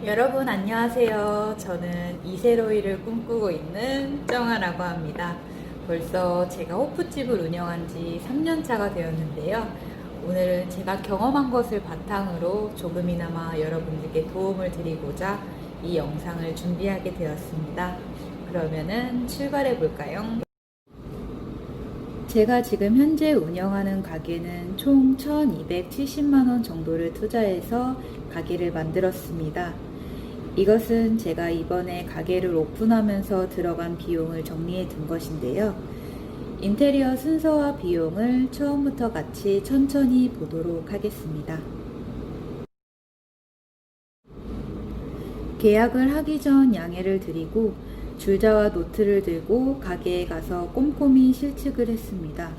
여러분 안녕하세요. 저는 이세로이를 꿈꾸고 있는 정아라고 합니다. 벌써 제가 호프집을 운영한 지 3년 차가 되었는데요. 오늘은 제가 경험한 것을 바탕으로 조금이나마 여러분들께 도움을 드리고자 이 영상을 준비하게 되었습니다. 그러면은 출발해 볼까요? 제가 지금 현재 운영하는 가게는 총 1270만원 정도를 투자해서 가게를 만들었습니다. 이것은 제가 이번에 가게를 오픈하면서 들어간 비용을 정리해 둔 것인데요. 인테리어 순서와 비용을 처음부터 같이 천천히 보도록 하겠습니다. 계약을 하기 전 양해를 드리고 줄자와 노트를 들고 가게에 가서 꼼꼼히 실측을 했습니다.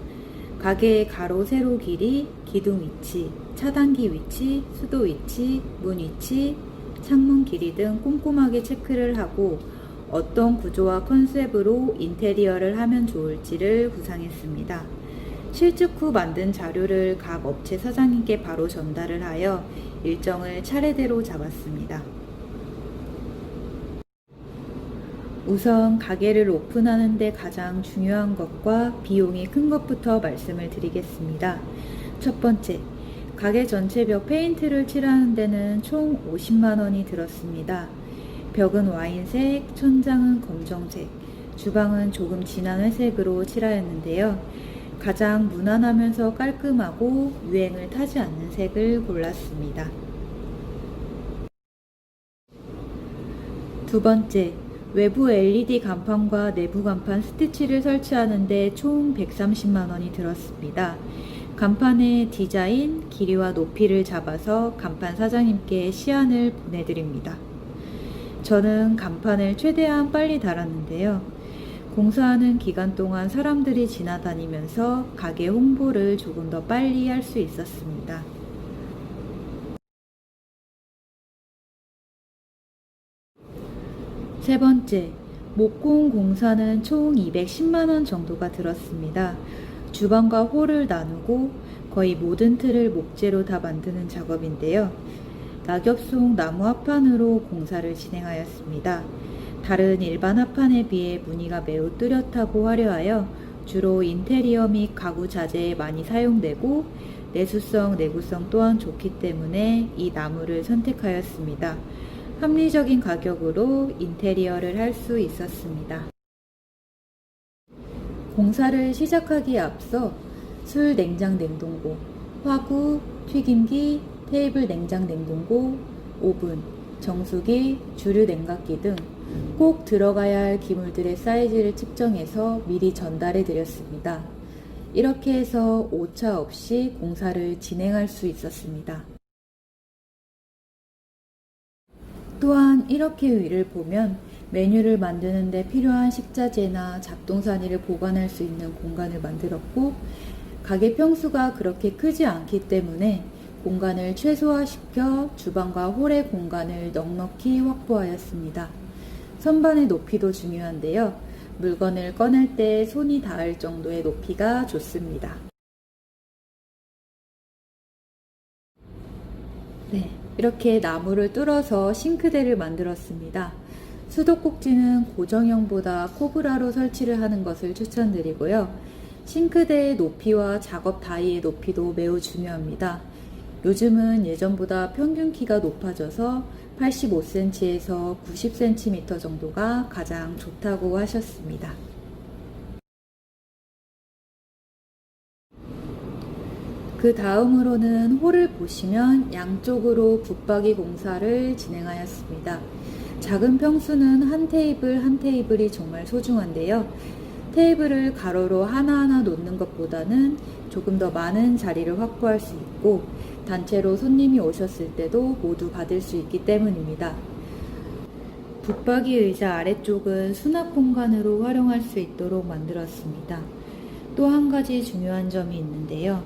가게의 가로 세로 길이, 기둥 위치, 차단기 위치, 수도 위치, 문 위치, 창문 길이 등 꼼꼼하게 체크를 하고 어떤 구조와 컨셉으로 인테리어를 하면 좋을지를 구상했습니다. 실측 후 만든 자료를 각 업체 사장님께 바로 전달을 하여 일정을 차례대로 잡았습니다. 우선 가게를 오픈하는데 가장 중요한 것과 비용이 큰 것부터 말씀을 드리겠습니다. 첫 번째, 가게 전체 벽 페인트를 칠하는 데는 총 50만원이 들었습니다. 벽은 와인색, 천장은 검정색, 주방은 조금 진한 회색으로 칠하였는데요. 가장 무난하면서 깔끔하고 유행을 타지 않는 색을 골랐습니다. 두 번째, 외부 LED 간판과 내부 간판 스티치를 설치하는데 총 130만원이 들었습니다. 간판의 디자인, 길이와 높이를 잡아서 간판 사장님께 시안을 보내드립니다. 저는 간판을 최대한 빨리 달았는데요. 공사하는 기간 동안 사람들이 지나다니면서 가게 홍보를 조금 더 빨리 할 수 있었습니다. 세 번째, 목공 공사는 총 210만원 정도가 들었습니다. 주방과 홀을 나누고 거의 모든 틀을 목재로 다 만드는 작업인데요. 낙엽송 나무 합판으로 공사를 진행하였습니다. 다른 일반 합판에 비해 무늬가 매우 뚜렷하고 화려하여 주로 인테리어 및 가구 자재에 많이 사용되고 내수성, 내구성 또한 좋기 때문에 이 나무를 선택하였습니다. 합리적인 가격으로 인테리어를 할 수 있었습니다. 공사를 시작하기에 앞서 술 냉장 냉동고, 화구, 튀김기, 테이블 냉장 냉동고, 오븐, 정수기, 주류 냉각기 등 꼭 들어가야 할 기물들의 사이즈를 측정해서 미리 전달해 드렸습니다. 이렇게 해서 오차 없이 공사를 진행할 수 있었습니다. 또한 이렇게 위를 보면 메뉴를 만드는 데 필요한 식자재나 잡동사니를 보관할 수 있는 공간을 만들었고 가게 평수가 그렇게 크지 않기 때문에 공간을 최소화시켜 주방과 홀의 공간을 넉넉히 확보하였습니다. 선반의 높이도 중요한데요. 물건을 꺼낼 때 손이 닿을 정도의 높이가 좋습니다. 네, 이렇게 나무를 뚫어서 싱크대를 만들었습니다. 수도꼭지는 고정형보다 코브라로 설치를 하는 것을 추천드리고요. 싱크대의 높이와 작업 다이의 높이도 매우 중요합니다. 요즘은 예전보다 평균 키가 높아져서 85cm에서 90cm 정도가 가장 좋다고 하셨습니다. 그 다음으로는 홀을 보시면 양쪽으로 붙박이 공사를 진행하였습니다. 작은 평수는 한 테이블 한 테이블이 정말 소중한데요. 테이블을 가로로 하나하나 놓는 것보다는 조금 더 많은 자리를 확보할 수 있고 단체로 손님이 오셨을 때도 모두 받을 수 있기 때문입니다. 붙박이 의자 아래쪽은 수납 공간으로 활용할 수 있도록 만들었습니다. 또 한 가지 중요한 점이 있는데요.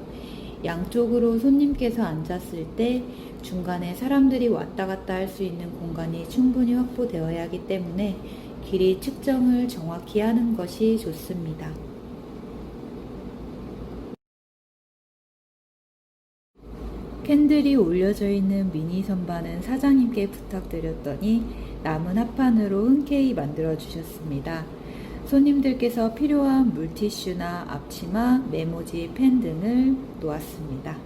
양쪽으로 손님께서 앉았을 때 중간에 사람들이 왔다 갔다 할 수 있는 공간이 충분히 확보되어야 하기 때문에 길이 측정을 정확히 하는 것이 좋습니다. 캔들이 올려져 있는 미니 선반은 사장님께 부탁드렸더니 남은 합판으로 흔쾌히 만들어 주셨습니다. 손님들께서 필요한 물티슈나 앞치마, 메모지, 펜 등을 놓았습니다.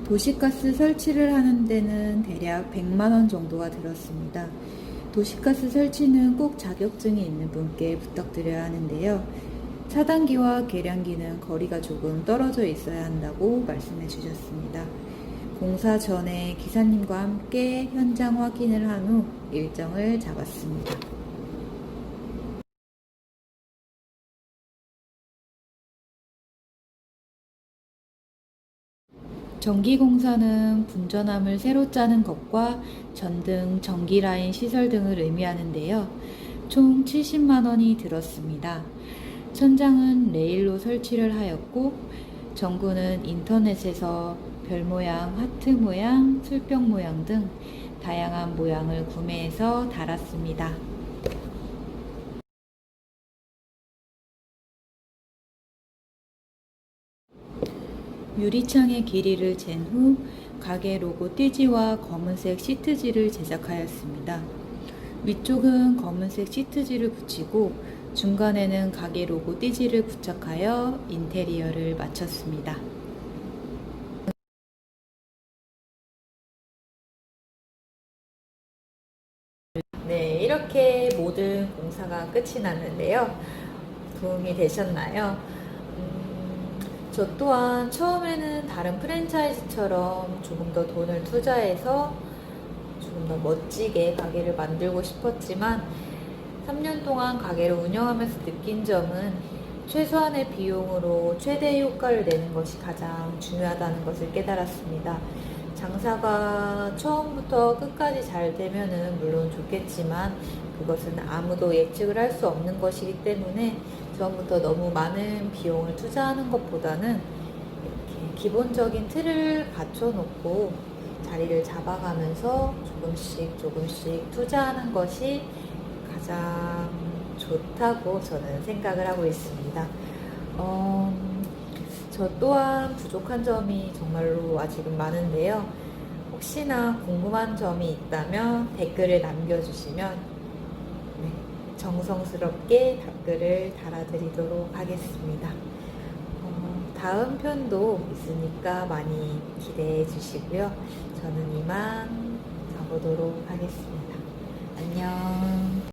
도시가스 설치를 하는 데는 대략 100만 원 정도가 들었습니다. 도시가스 설치는 꼭 자격증이 있는 분께 부탁드려야 하는데요. 차단기와 계량기는 거리가 조금 떨어져 있어야 한다고 말씀해 주셨습니다. 공사 전에 기사님과 함께 현장 확인을 한 후 일정을 잡았습니다. 전기공사는 분전함을 새로 짜는 것과 전등, 전기라인 시설 등을 의미하는데요. 총 70만 원이 들었습니다. 천장은 레일로 설치를 하였고, 전구는 인터넷에서 별 모양, 하트 모양, 술병 모양 등 다양한 모양을 구매해서 달았습니다. 유리창의 길이를 잰 후 가게 로고 띠지와 검은색 시트지를 제작하였습니다. 위쪽은 검은색 시트지를 붙이고 중간에는 가게 로고 띠지를 부착하여 인테리어를 마쳤습니다. 네, 이렇게 모든 공사가 끝이 났는데요. 도움이 되셨나요? 저 또한 처음에는 다른 프랜차이즈처럼 조금 더 돈을 투자해서 조금 더 멋지게 가게를 만들고 싶었지만 3년 동안 가게를 운영하면서 느낀 점은 최소한의 비용으로 최대의 효과를 내는 것이 가장 중요하다는 것을 깨달았습니다. 장사가 처음부터 끝까지 잘 되면은 물론 좋겠지만 그것은 아무도 예측을 할 수 없는 것이기 때문에 처음부터 너무 많은 비용을 투자하는 것보다는 이렇게 기본적인 틀을 갖춰놓고 자리를 잡아가면서 조금씩 투자하는 것이 가장 좋다고 저는 생각을 하고 있습니다. 저 또한 부족한 점이 정말로 아직은 많은데요. 혹시나 궁금한 점이 있다면 댓글을 남겨주시면 네, 정성스럽게 답글을 달아드리도록 하겠습니다. 다음 편도 있으니까 많이 기대해 주시고요. 저는 이만 가보도록 하겠습니다. 안녕.